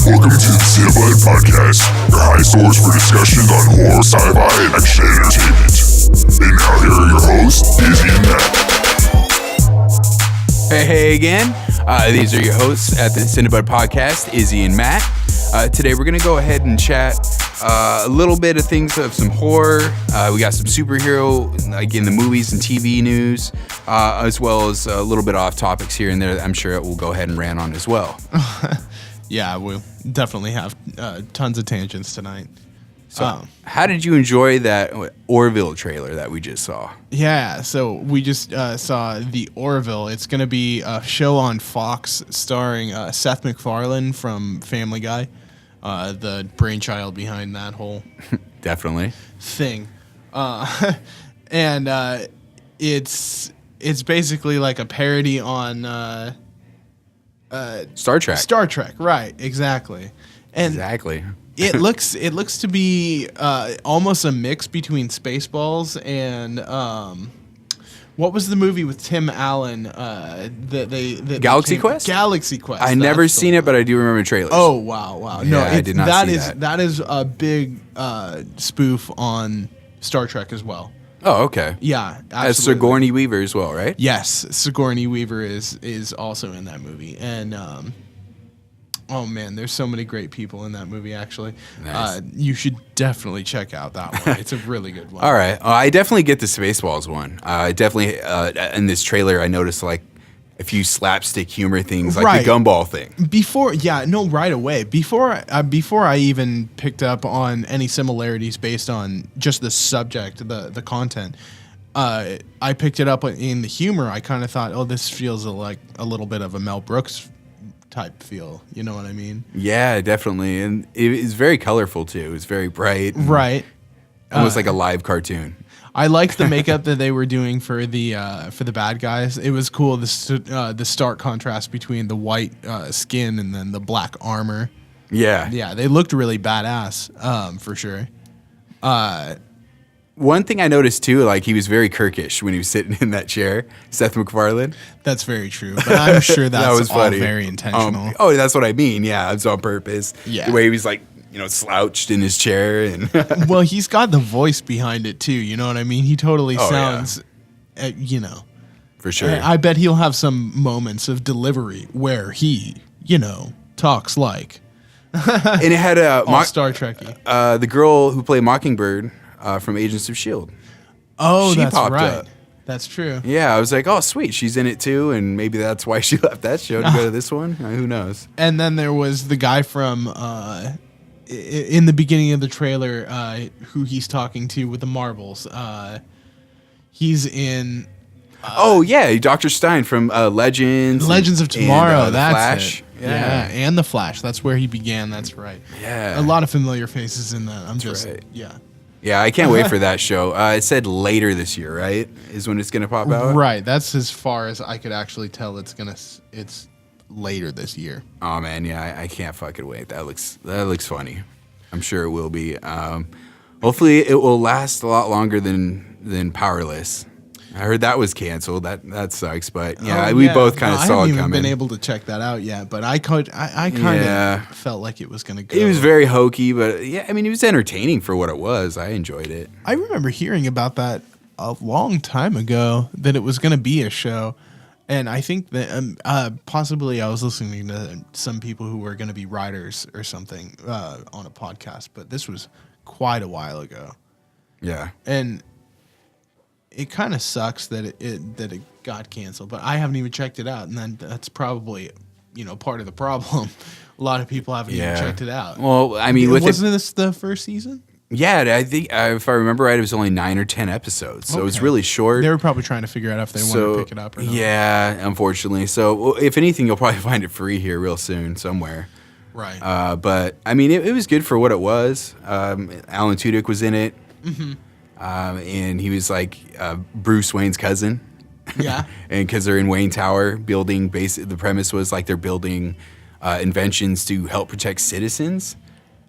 Welcome to the Cinema Podcast, your high source for discussions on horror, sci-fi, and action entertainment. And now here are your hosts, Izzy and Matt. Hey again. These are your hosts at the Cinebud Podcast, Izzy and Matt. Today we're going to go ahead and chat a little bit of things of some horror. We got some superhero, like in the movies and TV news, as well as a little bit off topics here and there that I'm sure it will go ahead and rant on as well. Yeah, we'll definitely have tons of tangents tonight. So, how did you enjoy that Orville trailer that we just saw? Yeah, so we just saw the Orville. It's going to be a show on Fox starring Seth MacFarlane from Family Guy, the brainchild behind that whole Definitely thing. And it's basically like a parody on Star Trek. Star Trek, right? Exactly. And Exactly. it looks to be almost a mix between Spaceballs and what was the movie with Tim Allen? Galaxy Quest? Galaxy Quest. I never seen it, but I do remember trailers. Oh wow! No, Yeah, I did not see that. That is a big spoof on Star Trek as well. Oh, okay. Yeah, As absolutely. Sigourney Weaver as well, right? Yes, Sigourney Weaver is also in that movie, and oh man, there's so many great people in that movie. Actually, Nice. You should definitely check out that one. It's a really good one. All right. I definitely get the Spaceballs one. I definitely, in this trailer, I noticed like a few slapstick humor things, like Right. the gumball thing. Right away. Before I even picked up on any similarities based on just the subject, the content, I picked it up in the humor. I kind of thought, oh, this feels like a little bit of a Mel Brooks type feel. You know what I mean? Yeah, definitely. And it is very colorful too. It's very bright. Right. Almost like a live cartoon. I liked the makeup that they were doing for the bad guys. It was cool. The stark contrast between the white skin and then the black armor. Yeah. Yeah, they looked really badass, for sure. One thing I noticed too, like he was very Kirkish when he was sitting in that chair, Seth MacFarlane. That's very true. But I'm sure That that's was all funny. very intentional. That's what I mean. Yeah, it's on purpose. Yeah. The way he was like, slouched in his chair and Well, he's got the voice behind it too. You know what I mean? He totally sounds, for sure. I bet he'll have some moments of delivery where he, talks like And it had all Star Trekky. the girl who played Mockingbird from Agents of S.H.I.E.L.D. Oh, she that's popped right. up. That's true. Yeah, I was like, oh, sweet. She's in it too. And maybe that's why she left that show to go to this one. Who knows? And then there was the guy from in the beginning of the trailer who he's talking to with the marbles. He's in Dr. Stein from Legends of Tomorrow. And, that's Flash. it. Yeah, and The Flash. That's where he began. That's right. Yeah. A lot of familiar faces in that. right. Yeah. Yeah, I can't wait for that show. It said later this year, right? Is when it's going to pop out? Right. That's as far as I could actually tell. It's later this year. Oh, man. Yeah, I can't fucking wait. That looks funny. I'm sure it will be. Hopefully, it will last a lot longer than Powerless. I heard that was canceled. That sucks. But yeah, we both kind of saw it I haven't even coming. been able to check that out yet, but I kind of felt like it was going to go. It was very hokey, but yeah, I mean, it was entertaining for what it was. I enjoyed it. I remember hearing about that a long time ago, that it was going to be a show. And I think that possibly I was listening to some people who were going to be writers or something on a podcast, but this was quite a while ago. Yeah. And it kind of sucks that it got canceled, but I haven't even checked it out, and then that's probably part of the problem. A lot of people haven't even checked it out. Well, I mean, wasn't this the first season? Yeah, I think if I remember right, it was only 9 or 10 episodes, so it was really short. They were probably trying to figure out if they wanted to pick it up or not. Yeah, unfortunately. So if anything, you'll probably find it free here real soon somewhere. Right. But I mean, it was good for what it was. Alan Tudyk was in it. Mm-hmm. And he was like Bruce Wayne's cousin. Yeah. And because they're in Wayne Tower building, the premise was like they're building inventions to help protect citizens.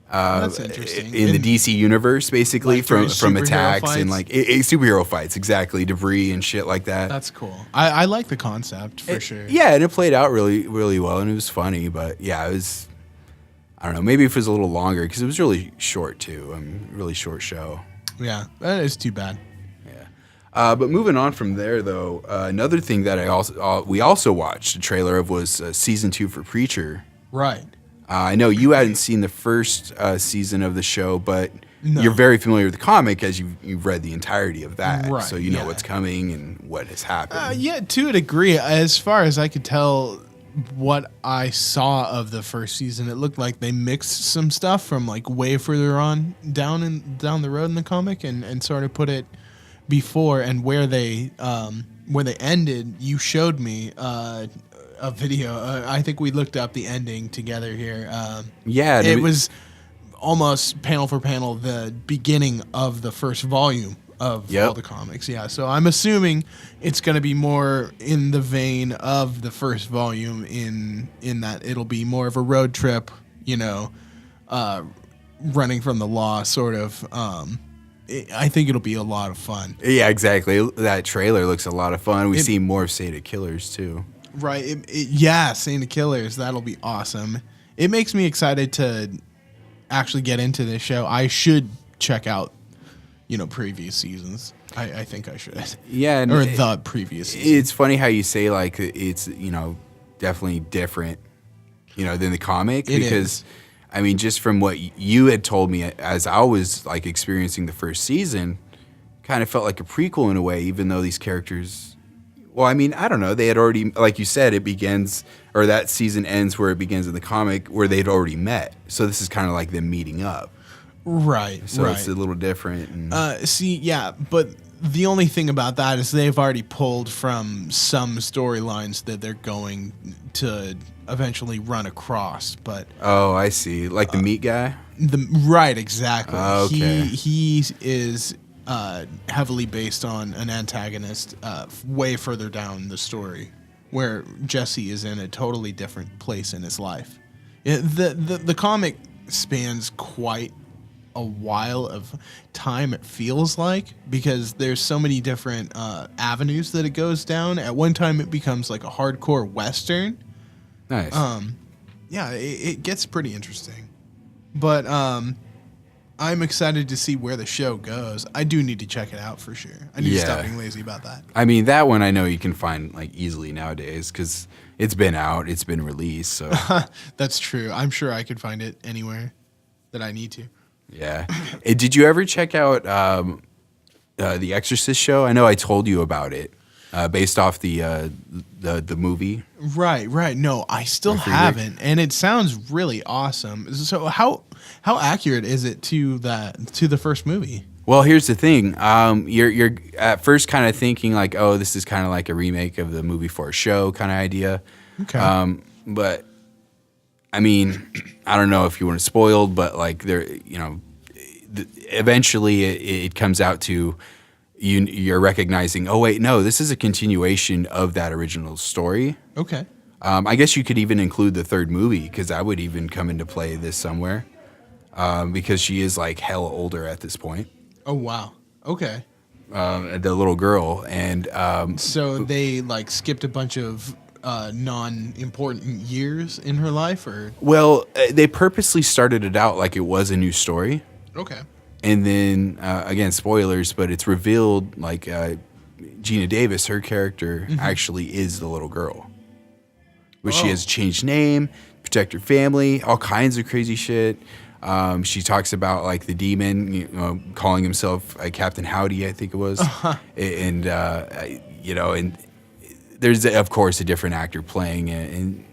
That's interesting. In the DC universe, basically, like from attacks fights? and like superhero fights, exactly, debris and shit like that. That's cool. I like the concept for sure. Yeah, and it played out really, really well, and it was funny. But yeah, it was I don't know. Maybe if it was a little longer because it was really short too. Really short show. Yeah, that is too bad. Yeah. But moving on from there, though, another thing that we also watched a trailer of was season 2 for Preacher. Right. I know you hadn't seen the first season of the show, but No. you're very familiar with the comic as you've read the entirety of that. Right, So you know yeah. what's coming and what has happened. Yeah, to a degree. As far as I could tell, what I saw of the first season, it looked like they mixed some stuff from like way further on down the road in the comic and sort of put it before, and where they ended. You showed me a video. I think we looked up the ending together here. Yeah, it was almost panel for panel the beginning of the first volume of all the comics. Yeah, so I'm assuming it's going to be more in the vein of the first volume in that it'll be more of a road trip, running from the law sort of. I think it'll be a lot of fun. Yeah, exactly. That trailer looks a lot of fun. We see more of Saint Killers too. Right. Yeah, Saint Killers. That'll be awesome. It makes me excited to actually get into this show. I should check out, previous seasons. I think I should. Yeah. Or the previous season. It's funny how you say like it's, definitely different, than the comic. It because is. I mean, just from what you had told me as I was like experiencing the first season, kind of felt like a prequel in a way, even though these characters, well, I mean, I don't know. They had already, like you said, it begins, or that season ends where it begins in the comic where they'd already met. So this is kind of like them meeting up. Right. So right. it's a little different. And But the only thing about that is they've already pulled from some storylines that they're going to eventually run across. But oh, I see. Like the meat guy? Right, exactly. Okay. He is heavily based on an antagonist way further down the story, where Jesse is in a totally different place in his life. The comic spans quite a while of time, it feels like, because there's so many different avenues that it goes down. At one time it becomes like a hardcore Western. Nice. Yeah, it gets pretty interesting. But I'm excited to see where the show goes. I do need to check it out for sure. I need to stop being lazy about that. I mean, that one I know you can find like easily nowadays because it's been out, it's been released. So That's true. I'm sure I could find it anywhere that I need to. yeah. Did you ever check out the Exorcist show? I know I told you about it, based off the movie. Right. No, I still haven't, and it sounds really awesome. So how accurate is it to the first movie? Well, here's the thing. You're at first kind of thinking like, oh, this is kind of like a remake of the movie for a show kind of idea. Okay. But I mean, I don't know if you want it spoiled, but like eventually it comes out to you're recognizing, oh wait, no, this is a continuation of that original story. Okay. I guess you could even include the third movie because that would even come into play this somewhere, because she is like hella older at this point. Oh wow. Okay. The little girl, and So they like skipped a bunch of non-important years in her life, or well, they purposely started it out like it was a new story. okay. And then, again, spoilers, but it's revealed like Gina Davis, her character, actually is the little girl. But she has changed name, protect her family, all kinds of crazy shit. She talks about like the demon, calling himself Captain Howdy, I think it was. And, and there's, of course, a different actor playing it. And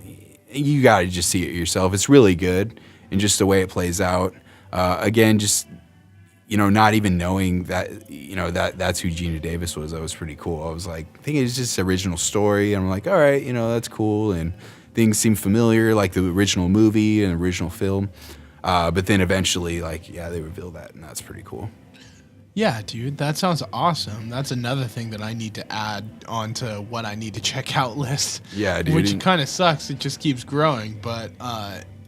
you got to just see it yourself. It's really good. And just the way it plays out. Again, just... not even knowing that, that's who Gina Davis was, that was pretty cool. I was like, I think it's just original story. And I'm like, all right, that's cool. And things seem familiar, like the original movie and original film. But then eventually, they reveal that, and that's pretty cool. Yeah, dude, that sounds awesome. That's another thing that I need to add onto what I need to check out list. Yeah, dude. Which kind of sucks. It just keeps growing. But,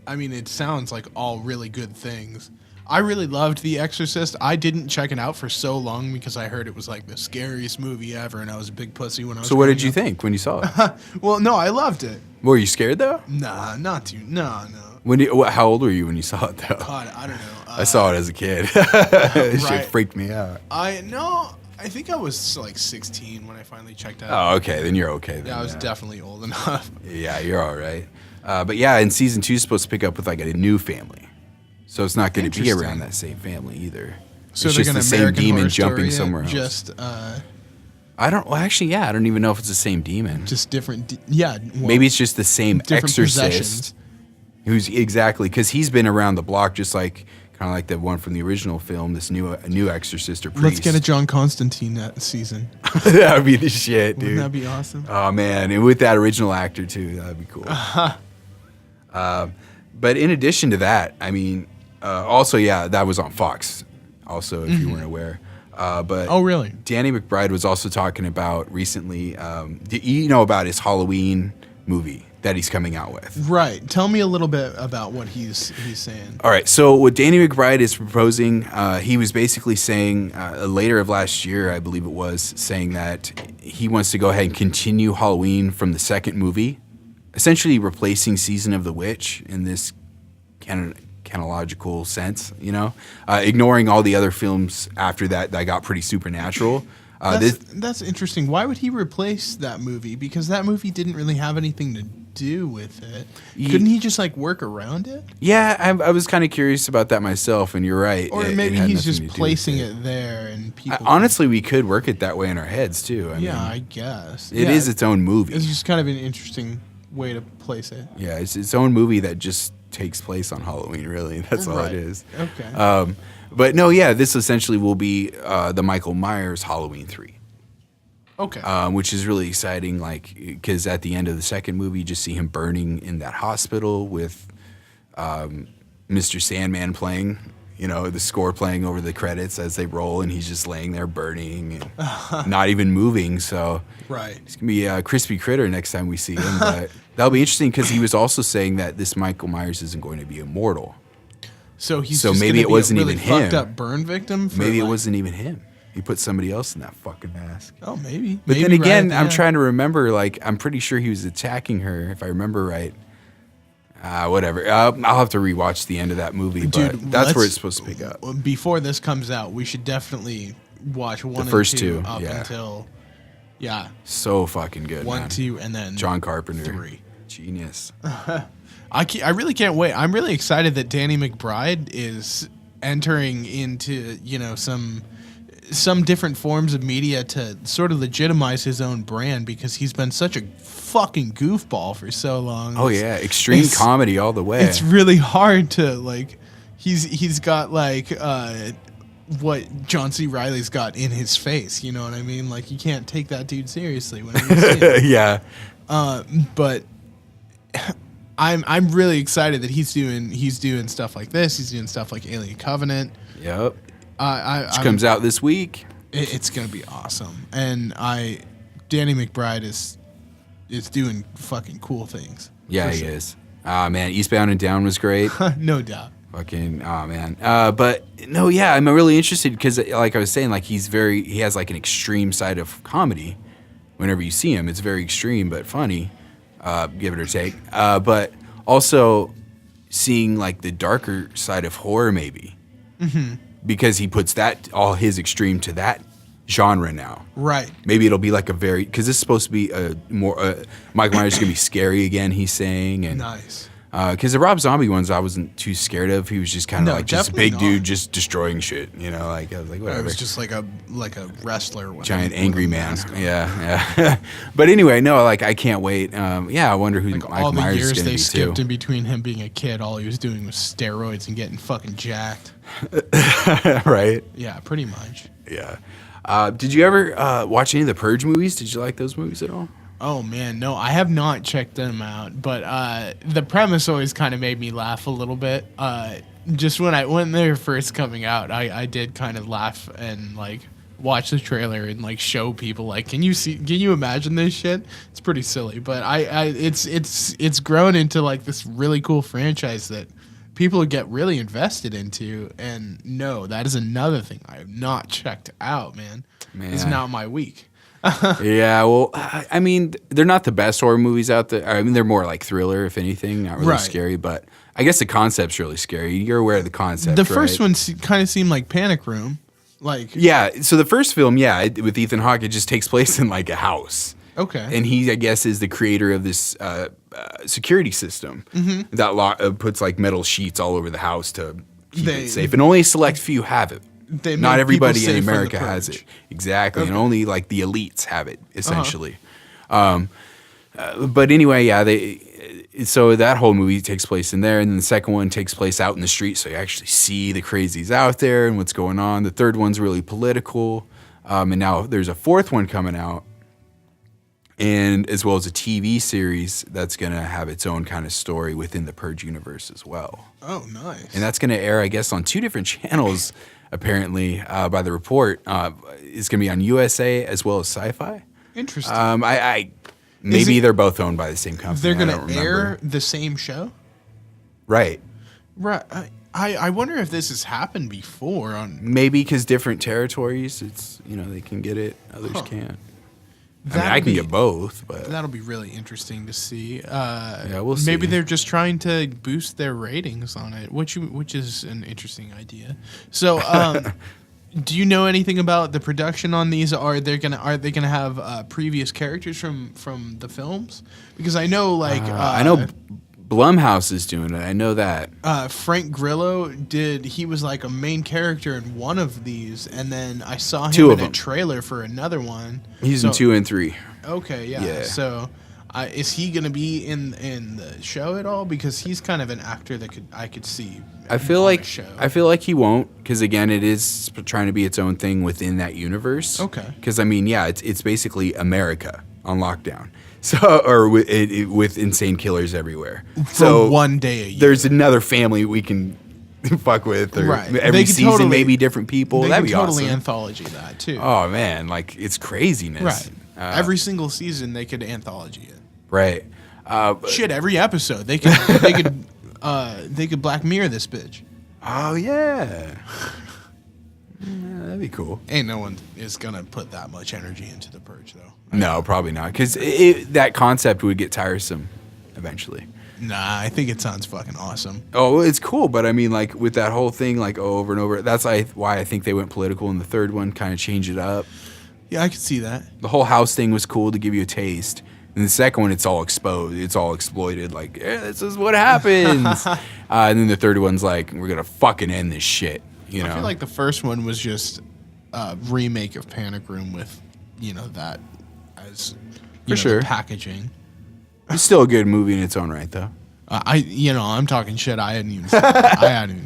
it sounds like all really good things. I really loved The Exorcist. I didn't check it out for so long because I heard it was like the scariest movie ever, and I was a big pussy when I was. So what growing did you up. think when you saw it? Well, no, I loved it. Were you scared though? Nah, not too. No. How old were you when you saw it, though? God, I don't know. I saw it as a kid. It shit freaked me out. I think I was like 16 when I finally checked out. Oh, okay. Then you're okay. Then, yeah, I was definitely old enough. Yeah, you're all right. But yeah, in season 2 is supposed to pick up with like a new family. So it's not going to be around that same family either. So it's they're just going the to same American demon Horror jumping Story somewhere else. Just, I don't even know if it's the same demon. Just different. Maybe it's just the same exorcist. Possessions. Who's exactly, because he's been around the block just like, kind of like the one from the original film, this new exorcist or priest. Let's get a John Constantine season. That would be the shit, dude. Wouldn't that be awesome? Oh, man. And with that original actor, too. That would be cool. But in addition to that, I mean, also, yeah, that was on Fox, also, if you weren't aware. But oh, really? Danny McBride was also talking about recently, you know about his Halloween movie that he's coming out with. Right. Tell me a little bit about what he's saying. All right. So what Danny McBride is proposing, he was basically saying later of last year, I believe it was, saying that he wants to go ahead and continue Halloween from the second movie, essentially replacing Season of the Witch in this canological sense, you know, ignoring all the other films after that got pretty supernatural. That's interesting. Why would he replace that movie? Because that movie didn't really have anything to do with it. Couldn't he just like work around it? Yeah, I was kind of curious about that myself, and you're right. Or maybe he's just placing it there, and people. Honestly, we could work it that way in our heads too. I mean, I guess it is its own movie. It's just kind of an interesting way to place it. Yeah, it's its own movie that just takes place on Halloween. Really, that's all it is. Okay. But no, yeah, this essentially will be the Michael Myers Halloween 3. Okay. Which is really exciting, like, because at the end of the second movie, you just see him burning in that hospital with Mr. Sandman playing, you know, the score playing over the credits as they roll, and he's just laying there burning and not even moving. So right. It's going to be a crispy critter next time we see him. But that'll be interesting because he was also saying that this Michael Myers isn't going to be immortal. So he's so just maybe it wasn't really even him. Fucked up burn victim. Maybe it wasn't even him. He put somebody else in that fucking mask. Oh, maybe. But maybe then again, right I'm trying to remember. Like, I'm pretty sure he was attacking her, if I remember right. Whatever. I'll have to rewatch the end of that movie. Dude, but that's where it's supposed to pick up. Before this comes out, we should definitely watch one The first and two two, up yeah. until. Yeah. So fucking good. 1, man. 2, and then John Carpenter. 3. Genius. I really can't wait. I'm really excited that Danny McBride is entering into, you know, some different forms of media to sort of legitimize his own brand, because he's been such a fucking goofball for so long. Oh yeah, extreme comedy all the way. It's really hard to like. He's got like what John C. Reilly's got in his face. You know what I mean? Like, you can't take that dude seriously whenever you see him. Yeah. But I'm really excited that he's doing stuff like this. He's doing stuff like Alien Covenant. Yep. Which comes out this week. It's gonna be awesome, and Danny McBride is doing fucking cool things. Yeah, he is. Man, Eastbound and Down was great. No doubt. Fucking, man. But no, yeah, I'm really interested because, like I was saying, like he has like an extreme side of comedy. Whenever you see him, it's very extreme but funny, give it or take. But also seeing like the darker side of horror, maybe. Mm-hmm. Because he puts all his extreme to that genre now. Right. Maybe it'll be like because this is supposed to be Michael Myers is going to be scary again, he's saying. And, nice. Because the Rob Zombie ones I wasn't too scared of. He was just kind of like just a big dude just destroying shit, you know, like I was like, whatever. It was just like a wrestler. Giant angry man. Yeah. But anyway, no, like I can't wait. I wonder who like Michael Myers is going to be too. All the years they skipped in between him being a kid, all he was doing was steroids and getting fucking jacked. Right? Yeah, pretty much. Yeah. Did you ever watch any of the Purge movies? Did you like those movies at all? Oh, man, no, I have not checked them out, but the premise always kind of made me laugh a little bit. Just when they were first coming out, I did kind of laugh and, like, watch the trailer and, like, show people, like, can you imagine this shit? It's pretty silly, but it's grown into, like, this really cool franchise that people get really invested into, and no, that is another thing I have not checked out, man. It's not my week. Yeah, well, I mean, they're not the best horror movies out there. I mean, they're more like thriller, if anything, not really Right. scary. But I guess the concept's really scary. You're aware of the concept, The first right? one kind of seemed like Panic Room. Like, Yeah, so the first film, with Ethan Hawke, it just takes place in like a house. okay. And he, I guess, is the creator of this security system that puts like metal sheets all over the house to keep it safe. And only a select few have it. They Not make everybody people in safe from the America has Purge. it. Exactly. And only like the elites have it, essentially. But anyway, so that whole movie takes place in there. And then the second one takes place out in the street. So you actually see the crazies out there and what's going on. The third one's really political. And now there's a fourth one coming out. And as well as a TV series that's going to have its own kind of story within the Purge universe as well. Oh, nice. And that's going to air, I guess, on 2 different channels, apparently, by the report. It's going to be on USA as well as Sci-Fi. Interesting. Maybe they're both owned by the same company. They're I going don't to remember. air the same show? Right. Right. I wonder if this has happened before on. Maybe because different territories, it's, they can get it, others can't. I can get both, but That'll be really interesting to see. We'll see. Maybe they're just trying to boost their ratings on it, which is an interesting idea. So, do you know anything about the production on these? Are they gonna have previous characters from the films? Because I know, I know Blumhouse is doing it. I know that. Frank Grillo he was like a main character in one of these, and then I saw him 2 of in a them. trailer for another one. He's in 2 and 3. Okay, yeah. Yeah. So, is he gonna be in the show at all? Because he's kind of an actor that I could see. I feel on a like show. he won't, because again, it is trying to be its own thing within that universe. Okay. Because it's basically America on lockdown. So, or with insane killers everywhere. For one day a year. There's another family we can fuck with, or Right. every They could season totally- maybe different people. They That'd could be totally awesome. anthology that too. Oh man, like it's craziness. Right. Every single season they could anthology it. Right. Shit, every episode they could Black Mirror this bitch. Oh yeah. Yeah, that'd be cool. Ain't no one is gonna put that much energy into the Purge though. No, probably not, because that concept would get tiresome eventually. Nah, I think it sounds fucking awesome. Oh, it's cool, but I mean, like with that whole thing, like over and over. That's why I think they went political in the third one, kind of change it up. Yeah, I could see that. The whole house thing was cool to give you a taste. And the second one, it's all exposed. It's all exploited. Like, this is what happens. And then the third one's like, we're gonna fucking end this shit. You know? I feel like the first one was just a remake of Panic Room with, that as sure. the packaging. It's still a good movie in its own right, though. I'm talking shit. I hadn't even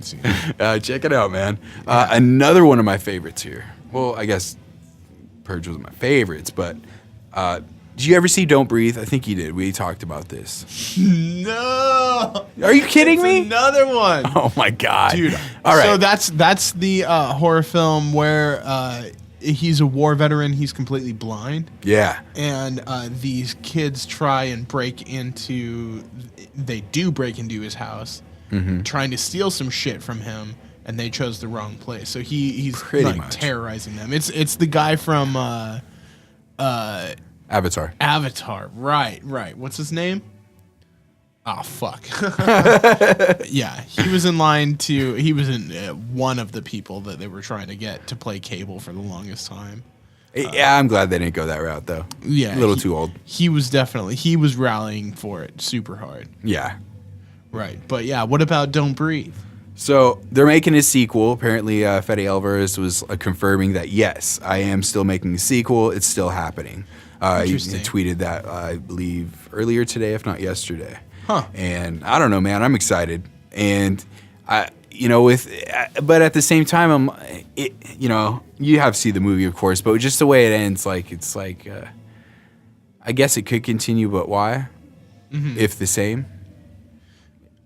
seen it. Check it out, man. Another one of my favorites here. Well, I guess Purge was my favorites, but did you ever see Don't Breathe? I think you did. We talked about this. No. Are you kidding me? Another one. Oh my god, Dude. All right. So that's the horror film where he's a war veteran. He's completely blind. Yeah. And these kids try and break into his house, trying to steal some shit from him, and they chose the wrong place. So he's Pretty like much. terrorizing them. It's the guy from Avatar. Avatar. Right. What's his name? Oh fuck. Yeah, he was in one of the people that they were trying to get to play Cable for the longest time. Yeah, I'm glad they didn't go that route though. Yeah, A little too old. He was rallying for it super hard. Yeah. Right. But yeah, what about Don't Breathe? So they're making a sequel. Apparently, Fede Alvarez was confirming that yes, I am still making a sequel. It's still happening. He Interesting. tweeted that I believe earlier today, if not yesterday. Huh. And I don't know, man. I'm excited, and but at the same time, you have to see the movie, of course, but just the way it ends, I guess it could continue, but why? If the same.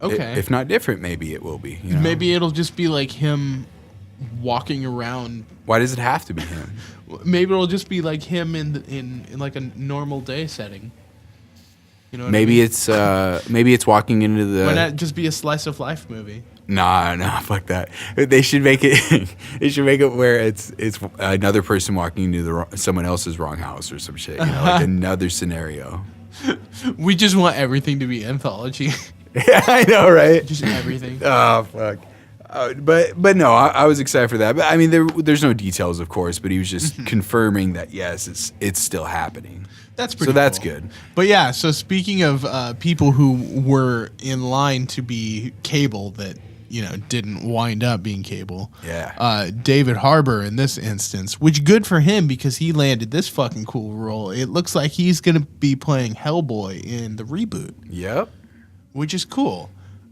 Okay. If not different, maybe it will be. Maybe it'll just be like him walking around. Why does it have to be him? Maybe it'll just be like him in like a normal day setting. You know what Maybe I mean? maybe it's walking into the. Why not just be a slice of life movie? Nah, fuck that. They should make it. They should make it where it's another person walking into someone else's wrong house or some shit. You know, like another scenario. We just want everything to be anthology. Yeah, I know, right? Just everything. Oh fuck. But no, I was excited for that. But I mean, there's no details, of course. But he was just confirming that yes, it's still happening. That's pretty. So that's cool. good. But yeah, so speaking of people who were in line to be Cable that didn't wind up being Cable. Yeah. David Harbour in this instance, which good for him because he landed this fucking cool role. It looks like he's gonna be playing Hellboy in the reboot. Yep. Which is cool.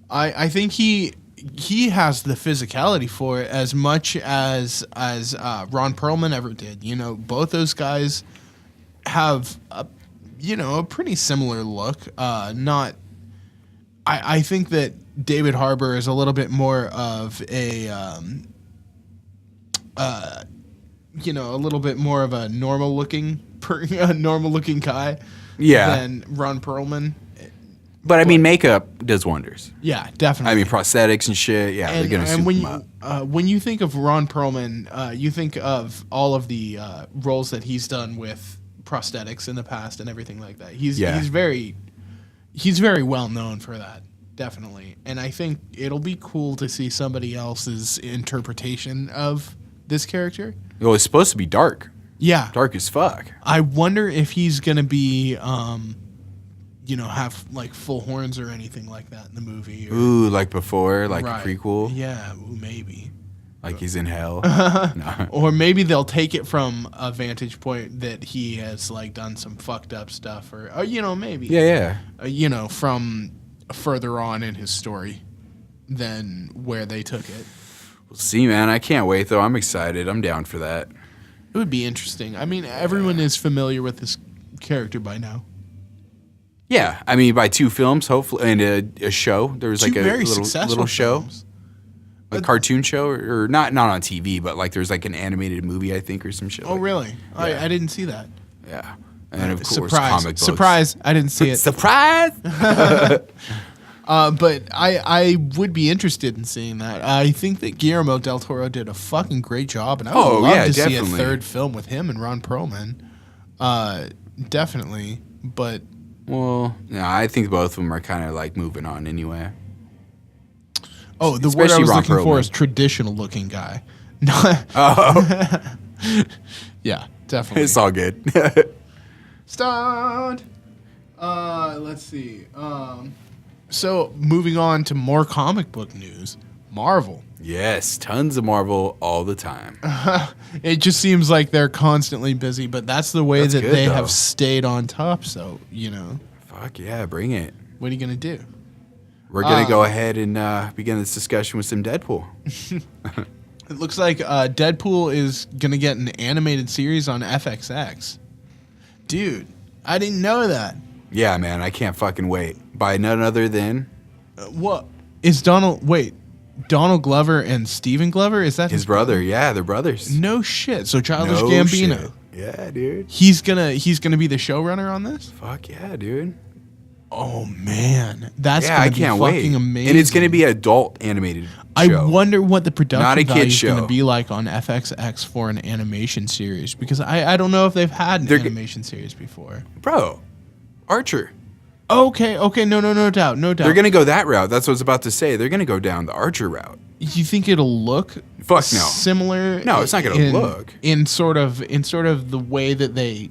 I think he has the physicality for it as much as Ron Perlman ever did. Both those guys have a pretty similar look. I think that David Harbour is a little bit more of a little bit more of a normal looking guy. Yeah. Than Ron Perlman. But I mean, makeup does wonders. Yeah, definitely. I mean, prosthetics and shit. Yeah, they're gonna soup them up. When you think of Ron Perlman, you think of all of the roles that he's done with prosthetics in the past and everything like that. He's very well known for that, definitely. And I think it'll be cool to see somebody else's interpretation of this character. Well, it's supposed to be dark. Yeah, Dark as fuck. I wonder if he's gonna be. Have like full horns or anything like that in the movie. Ooh, like before, like right. a prequel. Yeah, maybe. Like he's in hell. No. Or maybe they'll take it from a vantage point that he has like done some fucked up stuff, or maybe. Yeah. From further on in his story than where they took it. We'll see, man. I can't wait though. I'm excited. I'm down for that. It would be interesting. I mean, everyone is familiar with this character by now. Yeah, I mean, by 2 films, hopefully, and a show. There was like a very little show, films. a cartoon show, or not on TV, but like there's like an animated movie, I think, or some shit. Oh, really? Yeah. I didn't see that. Yeah, and of course, Surprise! comic books. Surprise! I didn't see it. Surprise! But I would be interested in seeing that. I think that Guillermo del Toro did a fucking great job, and I would love to see a third film with him and Ron Perlman. Definitely, but. Well, no, I think both of them are kind of like moving on anyway. Oh, the Especially word I was Ron looking Perlman. for is traditional looking guy. Oh, Yeah, definitely. it's all good. Stunned. Let's see. So moving on to more comic book news. Marvel. Yes, tons of Marvel all the time. It just seems like they're constantly busy, but that's the way That's that good, they though. have stayed on top. So, Fuck yeah, bring it. what are you going to do? We're going to go ahead and begin this discussion with some Deadpool. It looks like Deadpool is going to get an animated series on Ep.6. Dude, I didn't know that. Yeah, man, I can't fucking wait. By none other than What? Is Donald Glover and Steven Glover? Is that his brother. Yeah, they're brothers. No shit. So Childish No Gambino. shit. Yeah, dude. He's gonna be the showrunner on this? Fuck yeah, dude. Oh man. That's Yeah, gonna I be can't fucking wait. amazing. And it's going to be an adult animated show. I wonder what the Not a production value kid's is going show. to be like on Ep.6 for an animation series because I don't know if they've had an animation series before. Bro, Archer. Okay, no doubt. They're going to go that route. That's what I was about to say. They're going to go down the Archer route. You think it'll look Fuck no. similar? No, it's not gonna look. in sort of the way that they,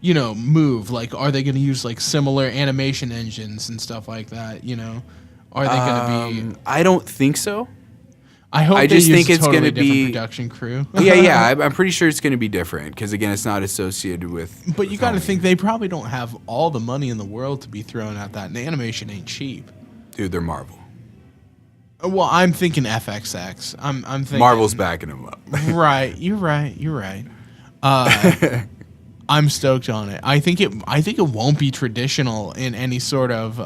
move. Like, are they going to use like similar animation engines and stuff like that? Are they going to be? I don't think so. I hope I they just use think a it's totally gonna different be- production crew. Yeah. I'm pretty sure it's going to be different because again, it's not associated with. But you with got to filming. think they probably don't have all the money in the world to be thrown at that. And animation ain't cheap. Dude, they're Marvel. Well, I'm thinking Ep.6. I'm thinking Marvel's backing them up. Right, you're right. I'm stoked on it. I think it won't be traditional in any sort of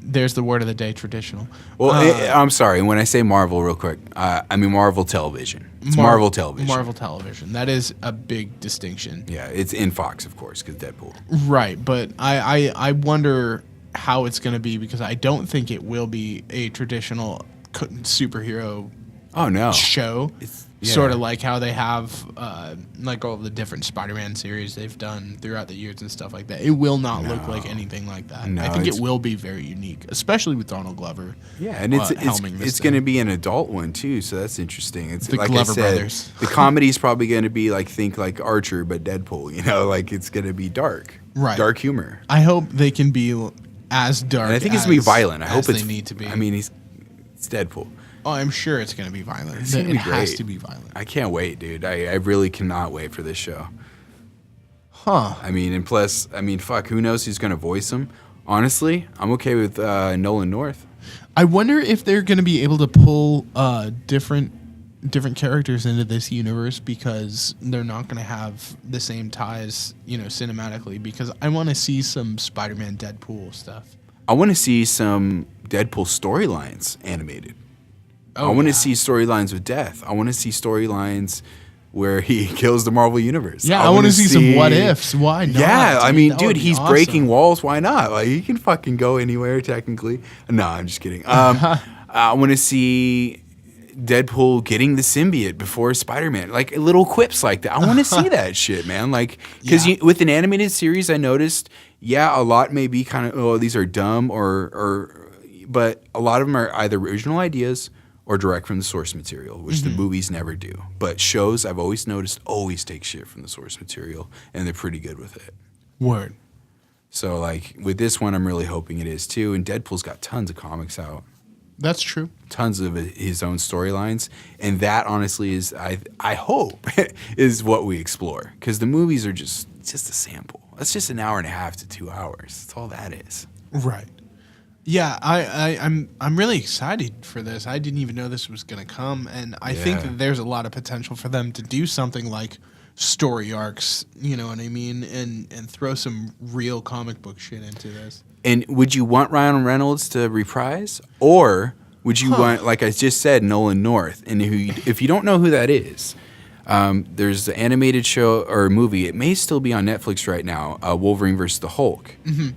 There's the word of the day, traditional. Well, I'm sorry. When I say Marvel, real quick, I mean Marvel Television. It's Marvel Television. Marvel Television. That is a big distinction. Yeah, it's in Fox, of course, because Deadpool. Right, but I wonder how it's going to be, because I don't think it will be a traditional superhero show. Sort of like how they have like all the different Spider-Man series they've done throughout the years and stuff like that. It will not look like anything like that. I think it will be very unique, especially with Donald Glover. Yeah, and it's going to be an adult one too, so that's interesting. It's the like Glover I said, brothers. The comedy's probably going to be like Archer but Deadpool, like it's going to be dark. Right. Dark humor. I hope they can be as dark. And I think it's going to be violent. I hope they need to be. I mean, it's Deadpool. Oh, I'm sure it's going to be violent. It has to be violent. I can't wait, dude. I really cannot wait for this show. Huh. I mean, and plus, fuck, who knows who's going to voice him? Honestly, I'm okay with Nolan North. I wonder if they're going to be able to pull different characters into this universe, because they're not going to have the same ties, cinematically, because I want to see some Spider-Man Deadpool stuff. I want to see some Deadpool storylines animated. Oh, I want to see storylines with death. I want to see storylines where he kills the Marvel Universe. Yeah, I want to see some what ifs. Why not? Yeah, I mean, dude, he's awesome. breaking walls. Why not? Like, he can fucking go anywhere, technically. No, I'm just kidding. I want to see Deadpool getting the symbiote before Spider-Man. Like, little quips like that. I want to see that shit, man. Like, because with an animated series, I noticed, a lot may be kind of, these are dumb, but a lot of them are either original ideas or direct from the source material, which the movies never do. But shows, I've always noticed, always take shit from the source material, and they're pretty good with it. Word. So, like, with this one, I'm really hoping it is, too. And Deadpool's got tons of comics out. That's true. Tons of his own storylines. And that, honestly, is, I hope, is what we explore. Because the movies are just a sample. That's just an hour and a half to 2 hours. That's all that is. Right. Yeah, I'm really excited for this. I didn't even know this was going to come, and I think that there's a lot of potential for them to do something like story arcs, you know what I mean, and throw some real comic book shit into this. And would you want Ryan Reynolds to reprise, or would you want, like I just said, Nolan North? And if you don't know who that is, there's an animated show or movie. It may still be on Netflix right now. Wolverine vs. the Hulk.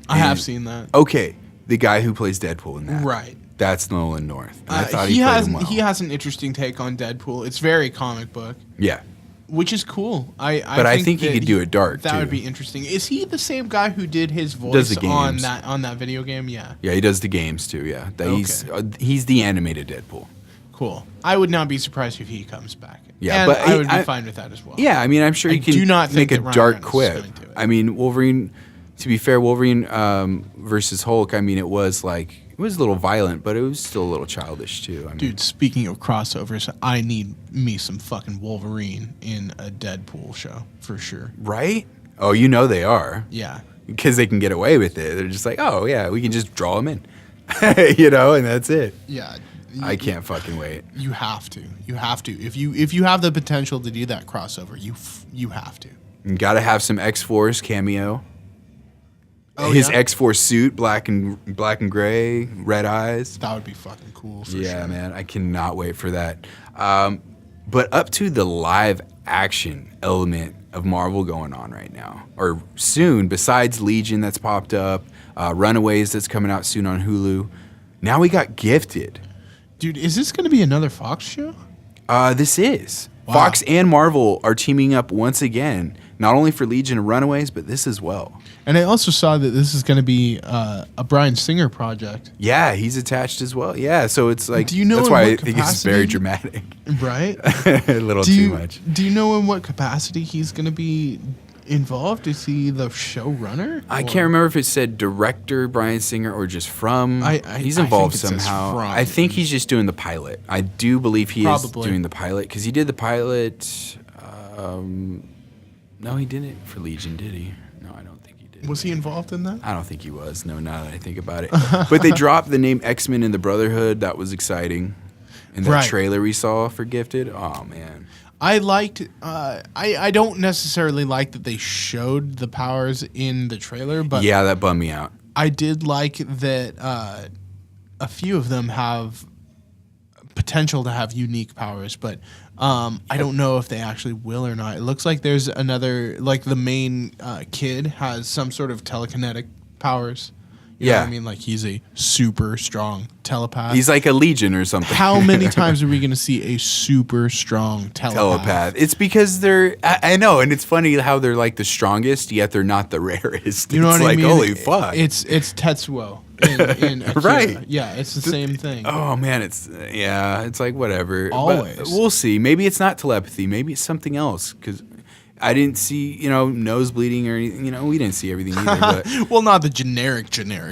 I have seen that. Okay. The guy who plays Deadpool in that. Right. That's Nolan North. And I thought he played him well. He has an interesting take on Deadpool. It's very comic book. Yeah. Which is cool. I think he could do it dark, That too. would be interesting. Is he the same guy who did his voice on that video game? Yeah. Yeah, he does the games, too, yeah. He's the animated Deadpool. Cool. I would not be surprised if he comes back. Yeah, and but I would be fine with that as well. Yeah, I mean, I'm sure he can make a dark quip. I mean, Wolverine... To be fair, Wolverine versus Hulk, I mean, it was a little violent, but it was still a little childish, too. Dude, speaking of crossovers, I need me some fucking Wolverine in a Deadpool show, for sure. Right? Oh, you know they are. Yeah. Because they can get away with it. They're just like, oh, yeah, we can just draw him in. And that's it. Yeah. I can't fucking wait. You have to. You have to. If you have the potential to do that crossover, you have to. You got to have some X-Force cameo. Oh, his X-Force suit, black and gray, red eyes. That would be fucking cool for sure. Yeah, man. I cannot wait for that. But up to the live action element of Marvel going on right now, or soon, besides Legion that's popped up, Runaways that's coming out soon on Hulu, now we got Gifted. Dude, is this going to be another Fox show? This is. Wow. Fox and Marvel are teaming up once again, not only for Legion and Runaways, but this as well. And I also saw that this is going to be a Bryan Singer project. Yeah, he's attached as well. Yeah, so it's like, do you know that's in why what I think it's very dramatic. Right? A little too much. Do you know in what capacity he's going to be involved? Is he the showrunner? I can't remember if it said director Bryan Singer or just from. He's involved somehow. I think he's just doing the pilot. I do believe he is doing the pilot because he did the pilot. No, he didn't for Legion, did he? No, I don't think he did. Was he involved in that? I don't think he was. No, now that I think about it. But they dropped the name X-Men in the Brotherhood. That was exciting. And that trailer we saw for Gifted. Oh, man. I liked. I don't necessarily like that they showed the powers in the trailer, but yeah, that bummed me out. I did like that a few of them have potential to have unique powers, but I don't know if they actually will or not. It looks like there's another, like the main kid has some sort of telekinetic powers. You know what I mean? Like he's a super strong telepath. He's like a legion or something. How many times are we going to see a super strong telepath? It's because they're, I know, and it's funny how they're like the strongest, yet they're not the rarest. You know it's what like, I mean? Holy fuck. It's Tetsuo in Akira. Right. Yeah, it's the same thing. Oh man, it's like whatever. Always. But we'll see. Maybe it's not telepathy. Maybe it's something else. Because I didn't see, nose bleeding or anything. We didn't see everything either. But well, not the generic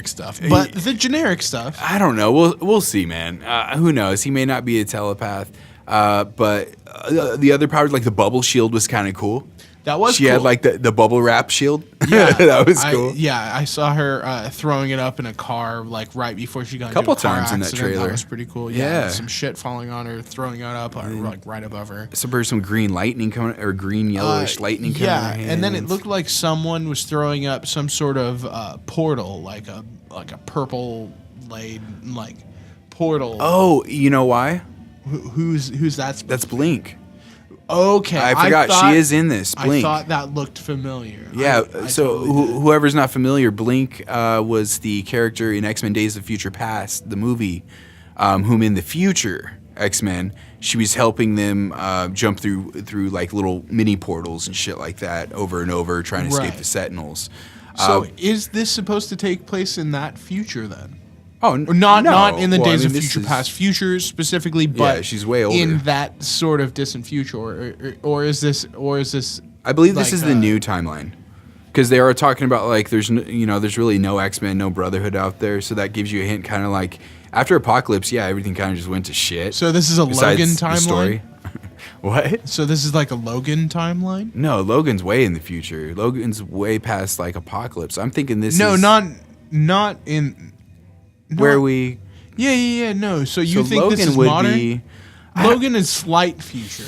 stuff, but the generic stuff. I don't know. We'll see, man. Who knows? He may not be a telepath. But the other powers, like the bubble shield, was kind of cool. That was She cool. had like the bubble wrap shield. Yeah, that was cool. I saw her throwing it up in a car like right before she got into Couple a car times in that accident. trailer. That was pretty cool. Yeah. Some shit falling on her, throwing it up like right above her. Some green lightning coming, or green yellowish lightning coming. Yeah, out of her and then it hands. looked like someone was throwing up some sort of portal, like a purple laid like portal. Oh, you know why? Who's that? That's Blink. Okay, I forgot she is in this. I Blink. thought that looked familiar. Yeah, I so totally did. whoever's not familiar, Blink was the character in X-Men Days of Future Past, the movie, whom in the future X-Men, she was helping them jump through like little mini portals and shit like that over and over, trying to escape Right. the Sentinels. So is this supposed to take place in that future then? Oh, Or not in the Well, Days I of mean, this Future is- Past, future specifically, but Yeah, she's way older. in that sort of distant future, or is this I believe this like, is the new timeline. Because they are talking about like there's really no X-Men, no Brotherhood out there, so that gives you a hint, kind of like after Apocalypse, everything kind of just went to shit. So this is a besides Logan the timeline. story. What? So this is like a Logan timeline. No, Logan's way in the future. Logan's way past like Apocalypse. I'm thinking this No, is not in where not- we. Yeah. No. So you So think Logan this is would modern? be. Logan is slight future.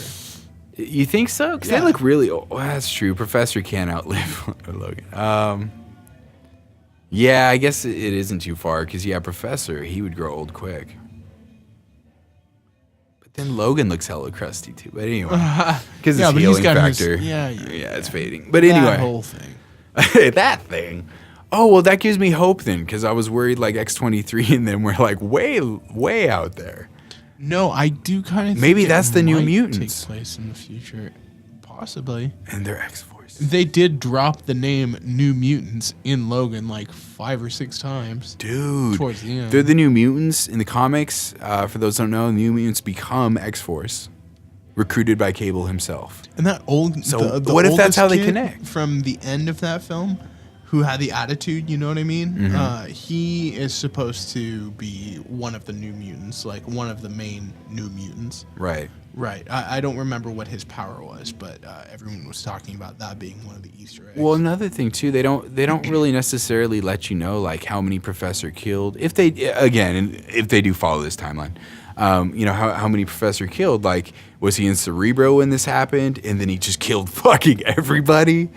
You think so? Because Yeah. they look really old. Well, that's true. Professor can't outlive Logan. Yeah, I guess it isn't too far. Because Professor, he would grow old quick. But then Logan looks hella crusty too. But anyway, because Yeah, it's but he's healing got his- factor. yeah, it's fading. But anyway, That whole thing. that thing. Oh, well, that gives me hope then, because I was worried like X-23 and then we're like way out there. No, I do kind of. Maybe that's the New Mutants. Take place in the future, possibly. And they're X-Force. They did drop the name New Mutants in Logan like 5 or 6 times. Dude, Towards the end. they're the New Mutants in the comics. For those who don't know, New Mutants become X-Force, recruited by Cable himself. And that old. So the what if that's oldest how they kid connect? From the end of that film, who had the attitude, you know what I mean? Mm-hmm. He is supposed to be one of the New Mutants, like one of the main New Mutants. Right. Right. I don't remember what his power was, but everyone was talking about that being one of the Easter eggs. Well, another thing too, they don't really necessarily let you know like how many Professor killed. If they do follow this timeline, how many Professor killed. Like, was he in Cerebro when this happened, and then he just killed fucking everybody,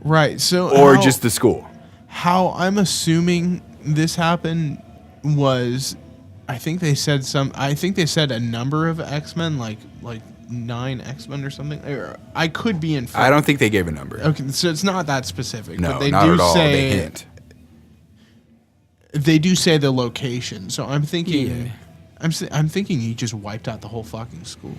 right. So or just the school? how I'm assuming this happened was, I think they said a number of X-Men, like 9 X-Men or something. Or I could be in. I don't think they gave a number. Okay, so it's not that specific. No, but they not do at all. say They hint. They do say the location. So I'm thinking. Yeah. I'm thinking he just wiped out the whole fucking school.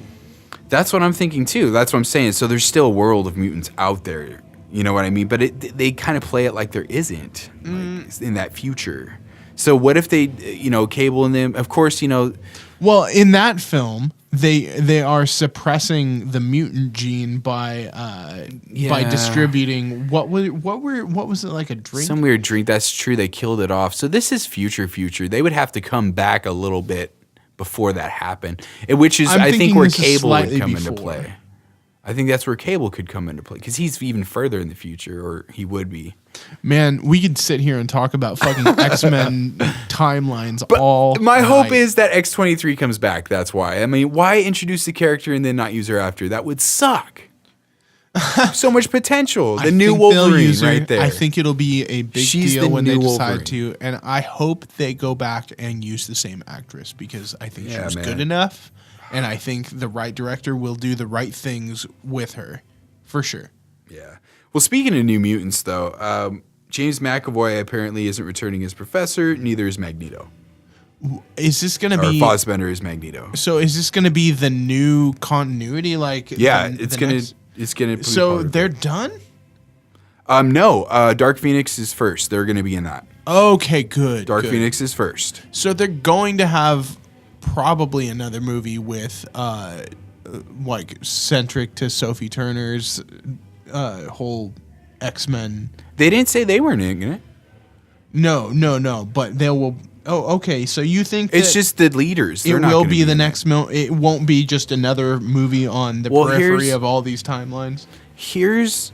That's what I'm thinking too. That's what I'm saying. So there's still a world of mutants out there. You know what I mean? But they kind of play it like there isn't like, in that future. So what if they, Cable and them, of course, Well, in that film, they are suppressing the mutant gene by distributing what was it, like a drink? some weird drink. That's true. They killed it off. So this is future. They would have to come back a little bit before that happened, which is, I'm I think, thinking where this is Cable would slightly come into before. play. I think that's where Cable could come into play because he's even further in the future, or he would be. Man, we could sit here and talk about fucking X-Men timelines all My hope night. is that X-23 comes back. That's why. I mean, why introduce the character and then not use her after? That would suck. So much potential. The I new think they'll Wolverine use her. right there. I think it'll be a big She's deal the when they new decide Wolverine. to, and I hope they go back and use the same actress because I think she Yeah, was man. good enough, and I think the right director will do the right things with her, for sure. Yeah. Well, speaking of New Mutants, though, James McAvoy apparently isn't returning as Professor. Neither is Magneto. Is this going to Or be? Fassbender is Magneto. So is this going to be the new continuity? Like Yeah, the it's next- gonna. Be So part of they're it. done. No. Dark Phoenix is first. They're gonna be in that. Okay, good. Dark good. Phoenix is first. So they're going to have probably another movie with like centric to Sophie Turner's whole X-Men. They didn't say they weren't in it. No. But they will. Oh, okay. So you think It's that just the leaders. it They're not will gonna be the in next? It won't be just another movie on the Well, periphery here's- of all these timelines. it. Here's,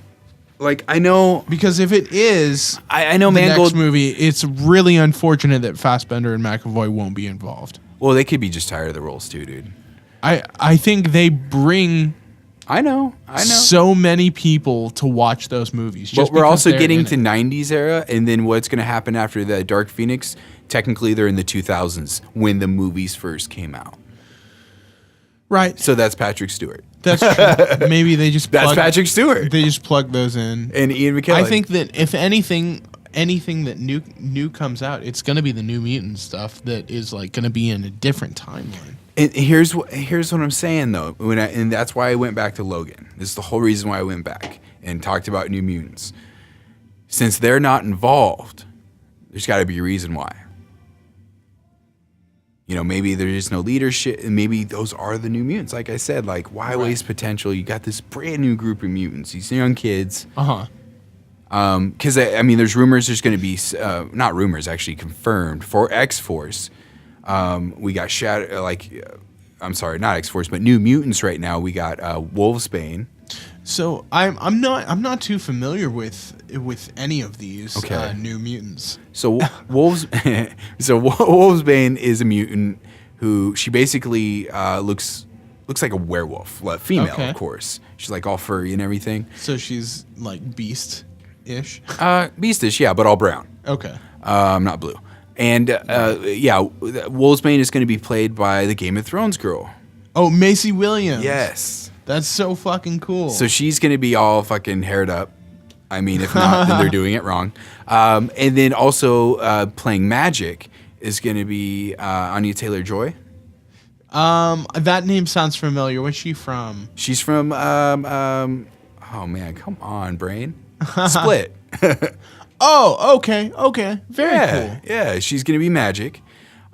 like, I know, Because if it is I know, the next Mangold. movie, it's really unfortunate that Fassbender and McAvoy won't be involved. Well, they could be just tired of the roles too, dude. I think they bring I know. so many people to watch those movies. But we're because also they're getting in to it. 90s era, and then what's going to happen after the Dark Phoenix? Technically, they're in the 2000s when the movies first came out. Right. So that's Patrick Stewart. That's true. Maybe they just That's plug, Patrick Stewart They just plug those in. and Ian McKellen. I think that if anything that new comes out, it's going to be the New Mutant stuff that is like going to be in a different timeline. And here's what I'm saying though, and that's why I went back to Logan. This is the whole reason why I went back and talked about New Mutants. Since they're not involved, there's got to be a reason why. You know, maybe there's just no leadership, and maybe those are the New Mutants. Like I said, like why waste potential? You got this brand new group of mutants, these young kids. Because I mean, there's rumors there's going to be not rumors, actually confirmed for X-Force. We got I'm sorry, not X-Force, but New Mutants right now. We got Wolvesbane. So I'm not too familiar with any of these New Mutants. So Wolvesbane is a mutant who she basically looks like a werewolf, female, Okay. of course. She's like all furry and everything. So she's like beast-ish. Beastish, yeah, but all brown. Okay. Not blue. And Wolvesbane is going to be played by the Game of Thrones girl. Oh, Macy Williams. Yes. That's so fucking cool. So she's going to be all fucking haired up. I mean, if not, then they're doing it wrong. And then also playing Magic is going to be Anya Taylor-Joy. that name sounds familiar. Where's she from? She's from, oh man, come on, brain. Split. Oh, okay. Very cool. Yeah, she's going to be Magic.